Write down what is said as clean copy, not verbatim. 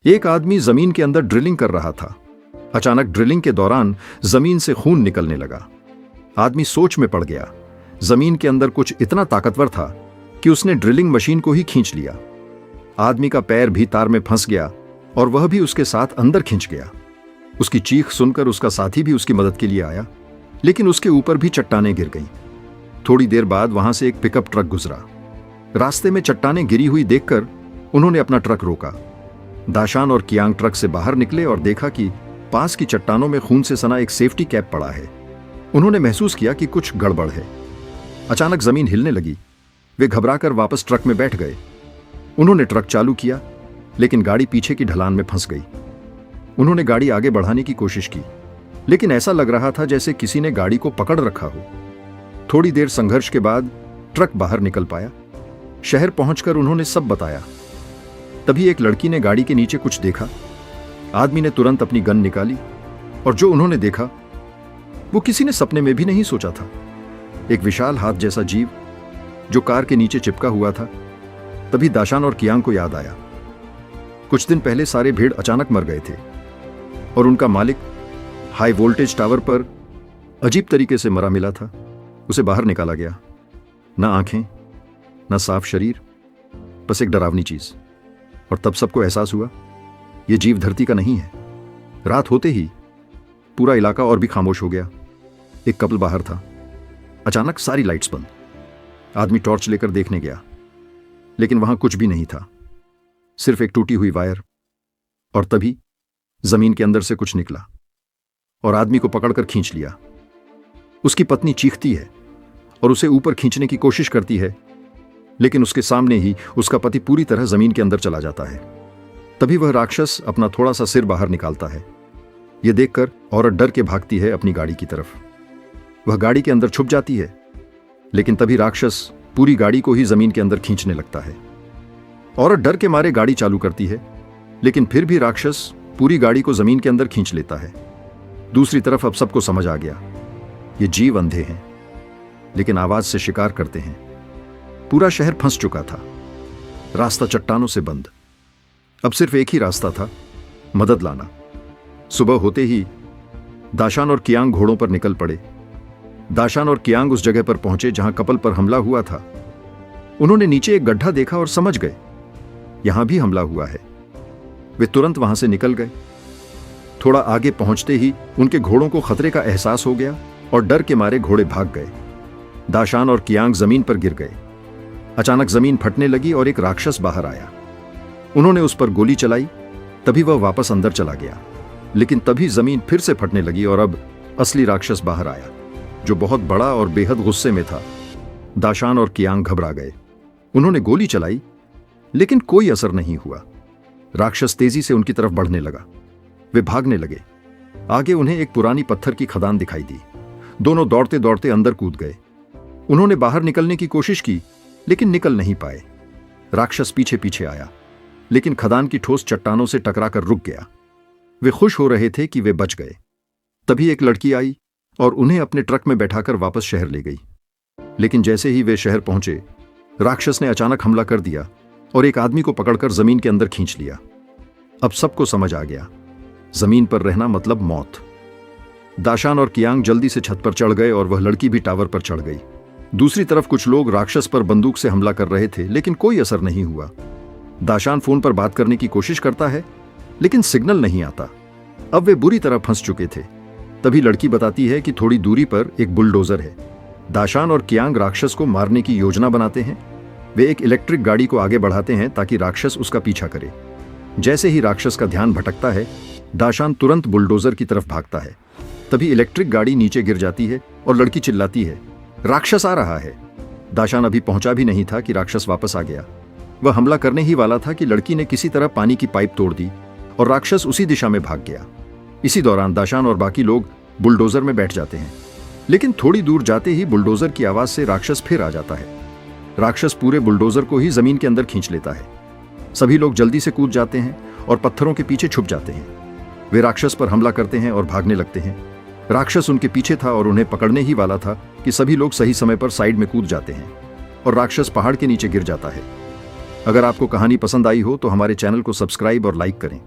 एक आदमी जमीन के अंदर ड्रिलिंग कर रहा था। अचानक ड्रिलिंग के दौरान जमीन से खून निकलने लगा। आदमी सोच में पड़ गया। जमीन के अंदर कुछ इतना ताकतवर था कि उसने ड्रिलिंग मशीन को ही खींच लिया। आदमी का पैर भी तार में फंस गया और वह भी उसके साथ अंदर खिंच गया। उसकी चीख सुनकर उसका साथी भी उसकी मदद के लिए आया, लेकिन उसके ऊपर भी चट्टानें गिर गईं। थोड़ी देर बाद वहां से एक पिकअप ट्रक गुजरा। रास्ते में चट्टानें गिरी हुई देखकर उन्होंने अपना ट्रक रोका। दाशान और कियांग ट्रक से बाहर निकले और देखा कि पास की चट्टानों में खून से सना एक सेफ्टी कैप पड़ा है। उन्होंने महसूस किया कि कुछ गड़बड़ है। अचानक जमीन हिलने लगी। वे घबराकर वापस ट्रक में बैठ गए। उन्होंने ट्रक चालू किया, लेकिन गाड़ी पीछे की ढलान में फंस गई। उन्होंने गाड़ी आगे बढ़ाने की कोशिश की, लेकिन ऐसा लग रहा था जैसे किसी ने गाड़ी को पकड़ रखा हो। थोड़ी देर संघर्ष के बाद ट्रक बाहर निकल पाया। शहर पहुंचकर उन्होंने सब बताया। तभी एक लड़की ने गाड़ी के नीचे कुछ देखा। आदमी ने तुरंत अपनी गन निकाली और जो उन्होंने देखा वो किसी ने सपने में भी नहीं सोचा था। एक विशाल हाथ जैसा जीव जो कार के नीचे चिपका हुआ था। तभी दाशान और कियांग को याद आया, कुछ दिन पहले सारे भेड़ अचानक मर गए थे और उनका मालिक हाई वोल्टेज टावर पर अजीब तरीके से मरा मिला था। उसे बाहर निकाला गया। न आंखें, न साफ शरीर, बस एक डरावनी चीज। और तब सबको एहसास हुआ यह जीव धरती का नहीं है। रात होते ही पूरा इलाका और भी खामोश हो गया। एक कपल बाहर था। अचानक सारी लाइट्स बंद। आदमी टॉर्च लेकर देखने गया, लेकिन वहां कुछ भी नहीं था, सिर्फ एक टूटी हुई वायर। और तभी जमीन के अंदर से कुछ निकला और आदमी को पकड़कर खींच लिया। उसकी पत्नी चीखती है और उसे ऊपर खींचने की कोशिश करती है, लेकिन उसके सामने ही उसका पति पूरी तरह जमीन के अंदर चला जाता है। तभी वह राक्षस अपना थोड़ा सा सिर बाहर निकालता है। यह देखकर औरत डर के भागती है अपनी गाड़ी की तरफ। वह गाड़ी के अंदर छुप जाती है, लेकिन तभी राक्षस पूरी गाड़ी को ही जमीन के अंदर खींचने लगता है। औरत डर के मारे गाड़ी चालू करती है, लेकिन फिर भी राक्षस पूरी गाड़ी को जमीन के अंदर खींच लेता है। दूसरी तरफ अब सबको समझ आ गया, ये जीव अंधे हैं, लेकिन आवाज से शिकार करते हैं। पूरा शहर फंस चुका था। रास्ता चट्टानों से बंद। अब सिर्फ एक ही रास्ता था, मदद लाना। सुबह होते ही दाशान और कियांग घोड़ों पर निकल पड़े। दाशान और कियांग उस जगह पर पहुंचे जहां कपल पर हमला हुआ था। उन्होंने नीचे एक गड्ढा देखा और समझ गए यहां भी हमला हुआ है। वे तुरंत वहां से निकल गए। थोड़ा आगे पहुंचते ही उनके घोड़ों को खतरे का एहसास हो गया और डर के मारे घोड़े भाग गए। दाशान और कियांग जमीन पर गिर गए। अचानक जमीन फटने लगी और एक राक्षस बाहर आया। उन्होंने उस पर गोली चलाई। तभी वह वापस अंदर चला गया, लेकिन तभी जमीन फिर से फटने लगी और अब असली राक्षस बाहर आया, जो बहुत बड़ा और बेहद गुस्से में था। दाशान और कियांग घबरा गए। उन्होंने गोली चलाई, लेकिन कोई असर नहीं हुआ। राक्षस तेजी से उनकी तरफ बढ़ने लगा। वे भागने लगे। आगे उन्हें एक पुरानी पत्थर की खदान दिखाई दी। दोनों दौड़ते दौड़ते अंदर कूद गए। उन्होंने बाहर निकलने की कोशिश की, लेकिन निकल नहीं पाए। राक्षस पीछे पीछे आया, लेकिन खदान की ठोस चट्टानों से टकराकर रुक गया। वे खुश हो रहे थे कि वे बच गए। तभी एक लड़की आई और उन्हें अपने ट्रक में बैठाकर वापस शहर ले गई। लेकिन जैसे ही वे शहर पहुंचे, राक्षस ने अचानक हमला कर दिया और एक आदमी को पकड़कर जमीन के अंदर खींच लिया। अब सबको समझ आ गया, जमीन पर रहना मतलब मौत। दाशान और कियांग जल्दी से छत पर चढ़ गए और वह लड़की भी टावर पर चढ़ गई। दूसरी तरफ कुछ लोग राक्षस पर बंदूक से हमला कर रहे थे, लेकिन कोई असर नहीं हुआ। दाशान फोन पर बात करने की कोशिश करता है, लेकिन सिग्नल नहीं आता। अब वे बुरी तरह फंस चुके थे। तभी लड़की बताती है कि थोड़ी दूरी पर एक बुलडोजर है। दाशान और कियांग राक्षस को मारने की योजना बनाते हैं। वे एक इलेक्ट्रिक गाड़ी को आगे बढ़ाते हैं ताकि राक्षस उसका पीछा करे। जैसे ही राक्षस का ध्यान भटकता है, दाशान तुरंत बुलडोजर की तरफ भागता है। तभी इलेक्ट्रिक गाड़ी नीचे गिर जाती है और लड़की चिल्लाती है, राक्षस आ रहा है। दाशान अभी पहुंचा भी नहीं था कि राक्षस वापस आ गया। वह हमला करने ही वाला था कि लड़की ने किसी तरह पानी की पाइप तोड़ दी और राक्षस उसी दिशा में भाग गया। इसी दौरान दाशान और बाकी लोग बुलडोजर में बैठ जाते हैं, लेकिन थोड़ी दूर जाते ही बुलडोजर की आवाज से राक्षस फिर आ जाता है। राक्षस पूरे बुलडोजर को ही जमीन के अंदर खींच लेता है। सभी लोग जल्दी से कूद जाते हैं और पत्थरों के पीछे छुप जाते हैं। वे राक्षस पर हमला करते हैं और भागने लगते हैं। राक्षस उनके पीछे था और उन्हें पकड़ने ही वाला था कि सभी लोग सही समय पर साइड में कूद जाते हैं और राक्षस पहाड़ के नीचे गिर जाता है। अगर आपको कहानी पसंद आई हो तो हमारे चैनल को सब्सक्राइब और लाइक करें।